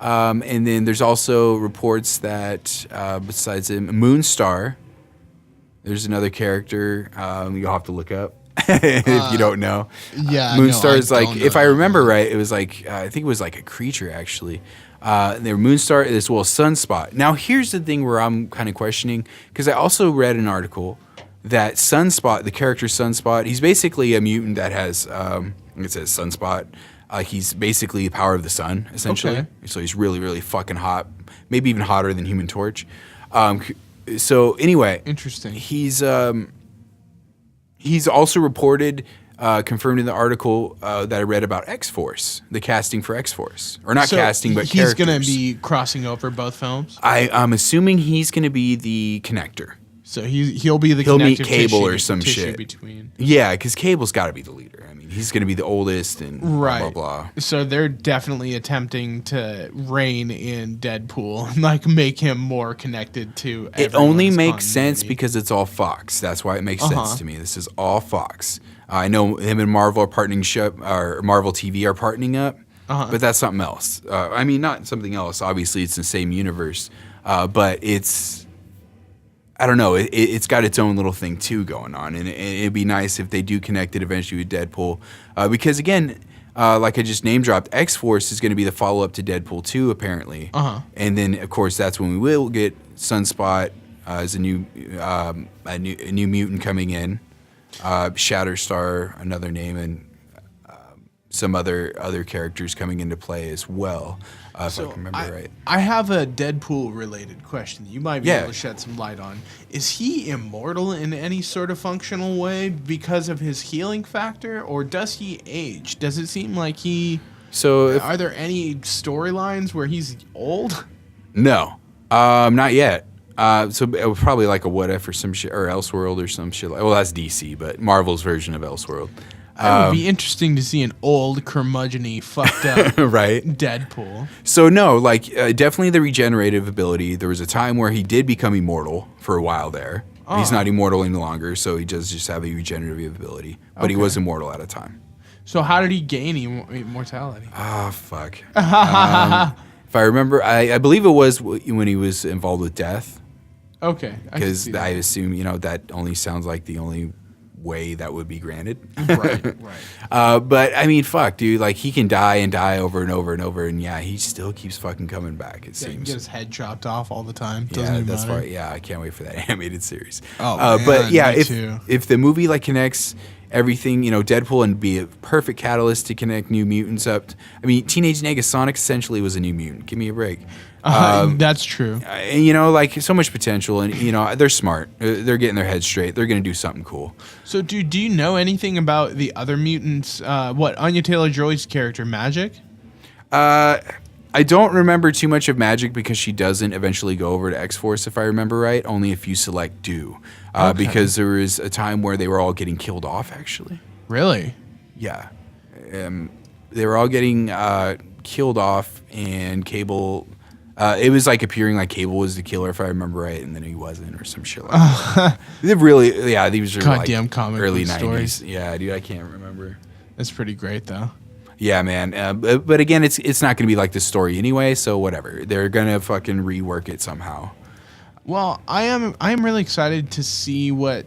And then there's also reports that besides him, Moonstar, there's another character you'll have to look up if you don't know. Yeah, Moonstar is I like, don't know if I that remember right, it was like, I think it was like a creature actually. There Moonstar as well as Sunspot. Now here's the thing where I'm kind of questioning, because I also read an article that Sunspot, the character Sunspot, he's basically a mutant that has, it says Sunspot. He's basically the power of the sun, essentially. Okay. So he's really, really fucking hot, maybe even hotter than Human Torch. So anyway, Interesting. He's also reported, confirmed in the article that I read about X-Force, the casting for X-Force, or not So casting, but he's characters. gonna be crossing over both films. I'm assuming he's gonna be the connector. So he'll be the He'll meet connective Cable tissue- or some tissue shit. between. Yeah, because Cable's got to be the leader. I mean, he's going to be the oldest and Right. blah, blah, blah. So they're definitely attempting to rein in Deadpool and like make him more connected to. It only everyone's makes sense continuity. because it's all Fox. That's why it makes Uh-huh. sense to me. This is all Fox. I know him and Marvel are partnering or Marvel TV are partnering up, but that's something else. I mean, not something else. Obviously, it's the same universe, but it's. I don't know. It's got its own little thing too going on, and it'd be nice if they do connect it eventually with Deadpool, because again, like I just name dropped, X-Force is going to be the follow up to Deadpool 2 apparently, and then of course that's when we will get Sunspot as a new mutant coming in, Shatterstar another name, and some other characters coming into play as well, if I can remember right. I have a Deadpool related question you might be able to shed some light on. Is he immortal in any sort of functional way because of his healing factor, or does he age? Does it seem like he... So are there any storylines where he's old? No, not yet. So it was probably like a What If or some shit, or Elseworld or some shit. Well, that's DC, but Marvel's version of Elseworld. It would be interesting to see an old, curmudgeon-y, fucked up right? Deadpool. So no, like definitely the regenerative ability. There was a time where he did become immortal for a while there. Oh. He's not immortal any longer, so he does just have a regenerative ability. But he was immortal at a time. So how did he gain immortality? Ah, fuck. If I remember, I believe it was when he was involved with death. Okay. Because I assume, that only sounds like the only way that would be granted. Right. But I mean, fuck, dude. Like, he can die and die over and over and over, and he still keeps fucking coming back. It seems. He can get his head chopped off all the time. That's why. Yeah, I can't wait for that animated series. Oh, man, but yeah, too. if the movie connects everything, Deadpool, and be a perfect catalyst to connect New Mutants up. I mean, Teenage Negasonic essentially was a New Mutant. Give me a break. That's true. And so much potential, and they're smart. They're getting their heads straight. They're going to do something cool. So, do you know anything about the other mutants? Anya Taylor-Joy's character, Magic? I don't remember too much of Magic because she doesn't eventually go over to X-Force, if I remember right. Only a few select do. Because there was a time where they were all getting killed off, actually. Really? Yeah. They were all getting killed off, and Cable... it was appearing like Cable was the killer, if I remember right, and then he wasn't, or some shit like that. These are goddamn comic early book 90s. Stories. Yeah, dude, I can't remember. That's pretty great, though. Yeah, man. But again, it's not going to be like this story anyway, so whatever. They're going to fucking rework it somehow. Well, I am really excited to see what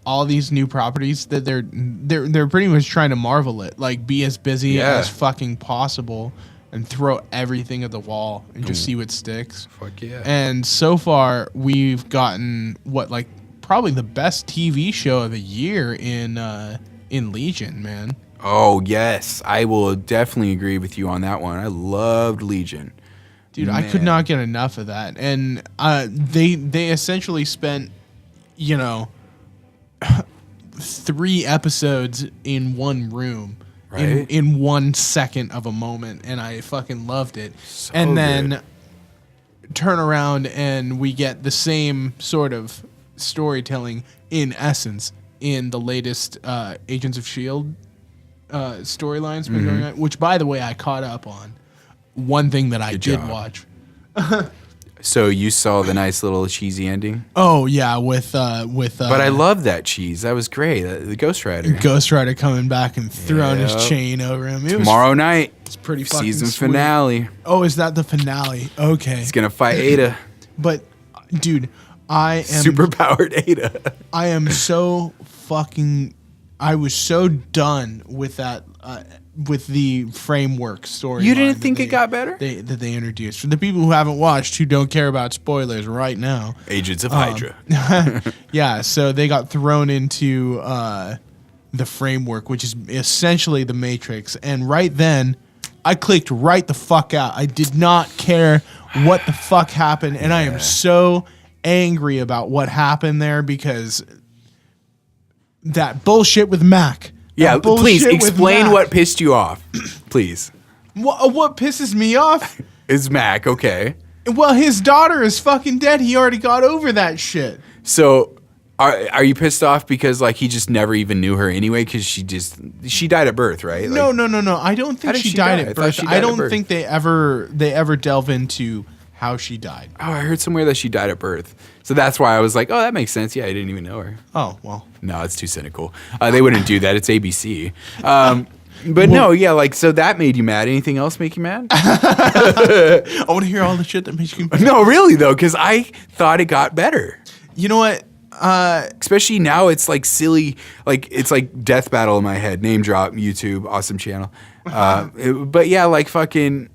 all these new properties that they're pretty much trying to Marvel it, be as busy as fucking possible and throw everything at the wall and just see what sticks. Fuck yeah. And so far, we've gotten probably the best TV show of the year in Legion, man. Oh, yes. I will definitely agree with you on that one. I loved Legion. Dude, man. I could not get enough of that. And they essentially spent, 3 episodes in one room. Right? In 1 second of a moment, and I fucking loved it. So and then good. Turn around and we get the same sort of storytelling in essence in the latest Agents of S.H.I.E.L.D. Storylines been going on, which, by the way, I caught up on. One thing that I did watch. So you saw the nice little cheesy ending? Oh yeah, with. But I love that cheese. That was great. The Ghost Rider. Ghost Rider coming back and throwing his chain over him. Tomorrow night. It's pretty fucking season sweet. finale. Oh, is that the finale? Okay. He's gonna fight Ada. But, dude, I am superpowered Ada. I am so fucking. I was so done with that. With the framework story. You didn't think it got better? That they introduced. For the people who haven't watched, who don't care about spoilers right now. Agents of Hydra. Yeah, so they got thrown into the framework, which is essentially the Matrix. And right then, I clicked right the fuck out. I did not care what the fuck happened. And I am so angry about what happened there because that bullshit with Mac. Yeah, please explain what pissed you off, please. What pisses me off is Mac. Okay. Well, his daughter is fucking dead. He already got over that shit. So, are you pissed off because he just never even knew her anyway? Because she died at birth, right? No. I don't think she died at birth. I don't think they ever delve into how she died. Oh, I heard somewhere that she died at birth. So that's why I was like, oh, that makes sense. Yeah, I didn't even know her. Oh, well. No, it's too cynical. They wouldn't do that. It's ABC. But no, yeah, so that made you mad. Anything else make you mad? I want to hear all the shit that makes you mad. No, really, though, because I thought it got better. You know what? Especially now, it's silly. It's like Death Battle in my head. Name drop, YouTube, awesome channel. But yeah, fucking...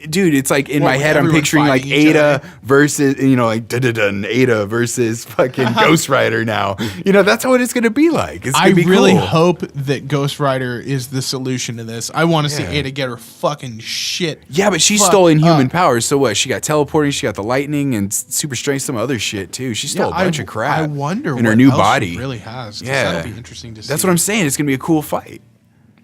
dude, it's like in What, my with head, I'm everyone picturing like fighting each Ada other? versus, like Ada versus fucking Ghost Rider now. That's what it's going to be like. It's I going to be really cool. hope that Ghost Rider is the solution to this. I want to see Yeah. Ada get her fucking shit. Yeah, but she fucked stole inhuman up. powers. So what? She got teleporting. She got the lightning and super strength. Some other shit too. She stole a bunch of crap. I wonder in what her new else body. she really has. 'Cause Yeah. that'll be interesting to see. That's what I'm saying. It's gonna be a cool fight.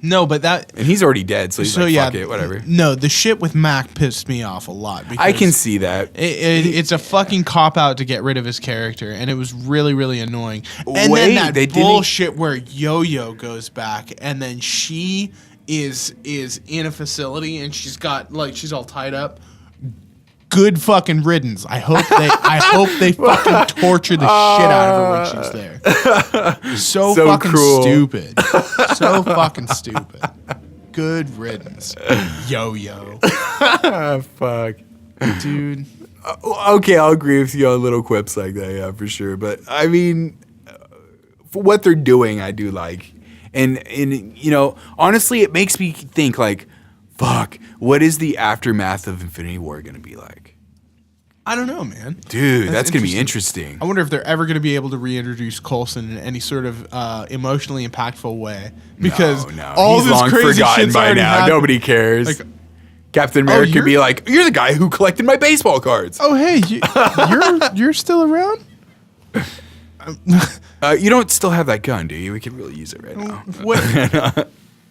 No, but that. And he's already dead, so he's So like, yeah, fuck it, whatever. No, the shit with Mac pissed me off a lot. Because I can see that. It's a fucking cop out to get rid of his character, and it was really, really annoying. And Wait, then they that didn't- bullshit where Yo-Yo goes back, and then she is in a facility, and she's all tied up. Good fucking riddance. I hope they fucking torture the shit out of her when she's there. So fucking cruel. stupid. So fucking stupid. Good riddance. Yo-Yo. Fuck. Dude. Okay, I'll agree with you on little quips like that, yeah, for sure. But I mean, for what they're doing, I do like. And honestly, it makes me think like, fuck, what is the aftermath of Infinity War going to be like? I don't know, man. Dude, that's going to be interesting. I wonder if they're ever going to be able to reintroduce Coulson in any sort of emotionally impactful way. Because no. all He's this long crazy forgotten shit's by already now. happened. Nobody cares. Like, Captain America could you're- be like, you're the guy who collected my baseball cards. Oh, hey, you're still around? You don't still have that gun, do you? We could really use it right now. What?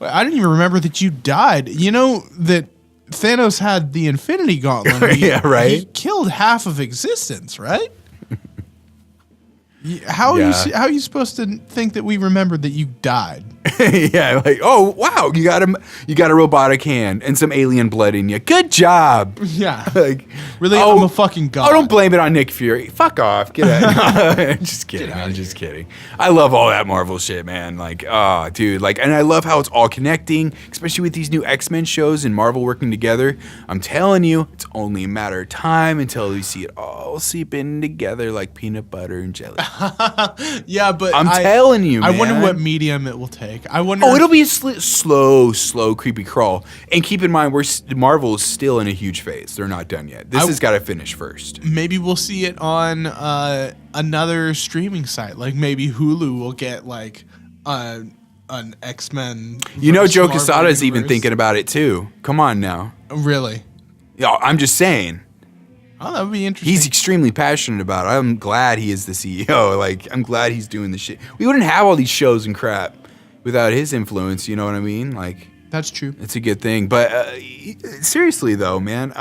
I didn't even remember that you died. You know that Thanos had the Infinity Gauntlet. Yeah, right? He killed half of existence, right? How are you supposed to think that we remembered that you died? Yeah, like, oh wow, you got a robotic hand and some alien blood in you. Good job. Yeah. Like, Really, I'm a fucking god. Oh, don't blame it on Nick Fury. Fuck off. Get out. No, just kidding. I'm just kidding. I love all that Marvel shit, man. Like, oh, dude. Like, and I love how it's all connecting, especially with these new X-Men shows and Marvel working together. I'm telling you, it's only a matter of time until we see it all seeping together like peanut butter and jelly. Yeah, but I'm telling you, I wonder man. what medium it will take. I wonder. Oh, it'll be a slow, creepy crawl. And keep in mind, Marvel is still in a huge phase. They're not done yet. This has got to finish first. Maybe we'll see it on another streaming site. Like maybe Hulu will get like an X-Men. Joe versus Marvel Quesada's even universe. thinking about it too. Come on now. Really? Yeah, I'm just saying. Oh, that would be interesting. He's extremely passionate about it. I'm glad he is the CEO. Like, I'm glad he's doing the shit. We wouldn't have all these shows and crap without his influence. You know what I mean? Like, That's true. it's a good thing. But seriously, though, man,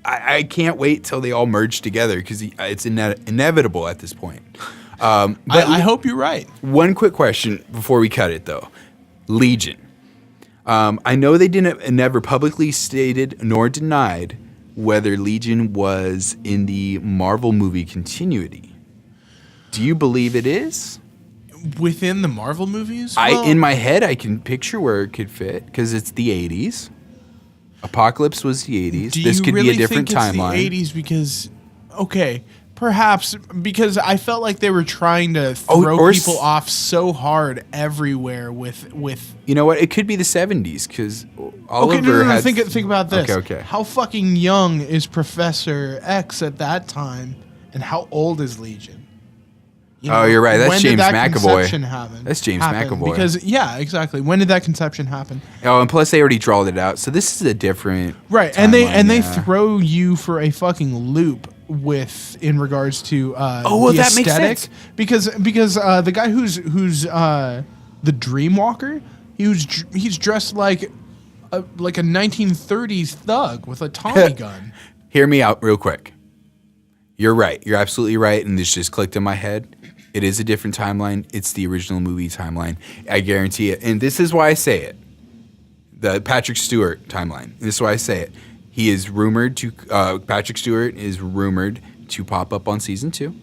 I can't wait till they all merge together because it's inevitable at this point. But I hope you're right. one quick question before we cut it, though. Legion. I know they never publicly stated nor denied whether Legion was in the Marvel movie continuity. Do you believe it is? Within the Marvel movies? In my head, I can picture where it could fit because it's the 80s. Apocalypse was the 80s. Do This you could really be a different think timeline. It's the 80s because, okay, perhaps because I felt like they were trying to throw people off so hard everywhere with. You know what? It could be the 70s because Oliver Okay, no. had... Think about this. Okay. How fucking young is Professor X at that time, and how old is Legion? Oh, you're right. That's when James did that McAvoy. conception happen? That's James McAvoy. Because exactly. When did that conception happen? Oh, and plus they already drawed it out. So this is a different Right, timeline, and they yeah. throw you for a fucking loop in regards to well, the that makes aesthetic sense. because the guy who's the Dreamwalker, he's dressed like a 1930s thug with a Tommy gun. Hear me out real quick. You're right. You're absolutely right. And this just clicked in my head. It is a different timeline. It's the original movie timeline. I guarantee it. And this is why I say it. The Patrick Stewart timeline. This is why I say it. He is rumored to, Patrick Stewart is rumored to pop up on season 2.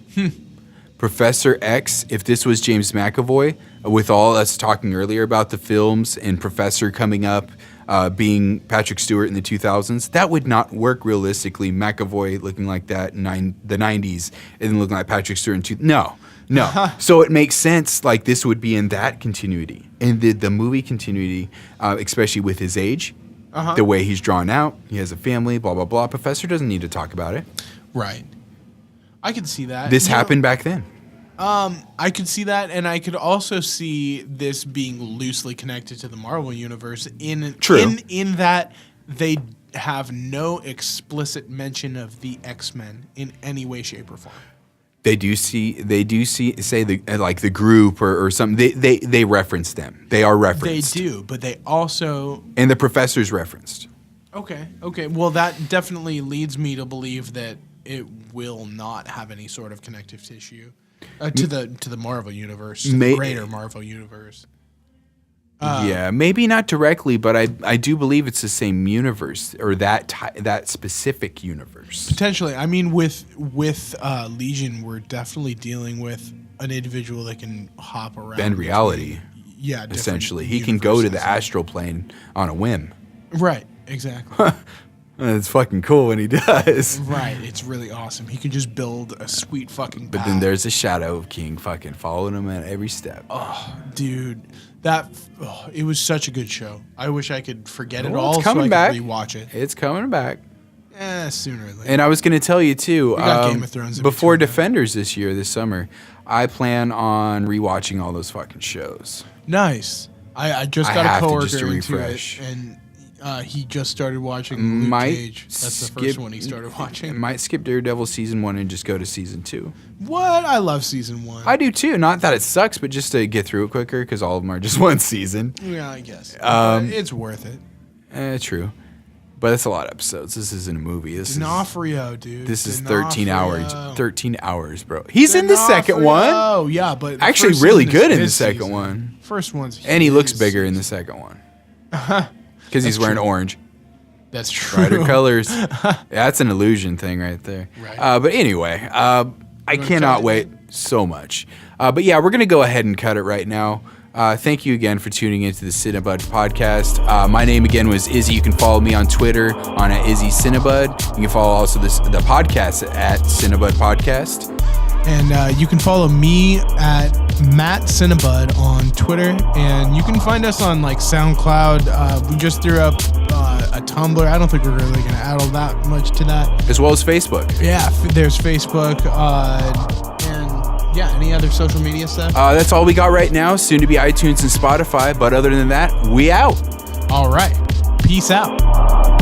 Professor X, if this was James McAvoy, with all us talking earlier about the films and Professor coming up, being Patrick Stewart in the 2000s, that would not work realistically. McAvoy looking like that in the 90s and then looking like Patrick Stewart in No. So it makes sense like this would be in that continuity. In the movie continuity, especially with his age, The way he's drawn out, he has a family, blah, blah, blah. Professor doesn't need to talk about it. Right. I could see that. This happened back then. I could see that, and I could also see this being loosely connected to the Marvel universe in that they have no explicit mention of the X-Men in any way, shape, or form. They do say the group or something. They reference them. They are referenced. They do, but they also and the Professor's referenced. Okay. Well, that definitely leads me to believe that it will not have any sort of connective tissue to the Marvel universe, the greater Marvel universe. Yeah, maybe not directly, but I do believe it's the same universe or that specific universe. Potentially. I mean, with Legion, we're definitely dealing with an individual that can hop around. Bend reality. Yeah, essentially. He can go to the astral plane on a whim. Right, exactly. It's fucking cool when he does. Right, it's really awesome. He can just build a sweet fucking But then there's a shadow of King fucking following him at every step. Oh, dude. It was such a good show. I wish I could forget it all it's coming so I back. could rewatch it. It's coming back. Sooner or later. And I was going to tell you, too, Game of Thrones before Defenders this summer, I plan on rewatching all those fucking shows. Nice. I just got a coworker into it, and he just started watching Luke Cage. That's the first one he started watching. Might skip Daredevil season 1 and just go to season 2. What? I love season 1. I do too. Not that it sucks, but just to get through it quicker because all of them are just one season. Yeah, I guess. It's worth it. True. But it's a lot of episodes. This isn't a movie. D'Onofrio, dude. This is 13 hours. 13 hours, bro. He's in the second one. Oh, yeah, but actually really good in the second one. First one's and he looks bigger in the second one. Because he's wearing orange. That's true. Brighter colors. That's an illusion thing right there. Right. But anyway, I cannot wait so much. But yeah, we're going to go ahead and cut it right now. Thank you again for tuning into the Cinebud podcast. My name again was Izzy. You can follow me on Twitter on @IzzyCinebud. You can follow also the podcast at Cinebud Podcast. And you can follow me at Matt Cinebud on Twitter. And you can find us on like SoundCloud. We just threw up a Tumblr. I don't think we're really going to add all that much to that. As well as Facebook. Yeah, there's Facebook. And yeah, any other social media stuff? That's all we got right now. Soon to be iTunes and Spotify. But other than that, we out. All right. Peace out.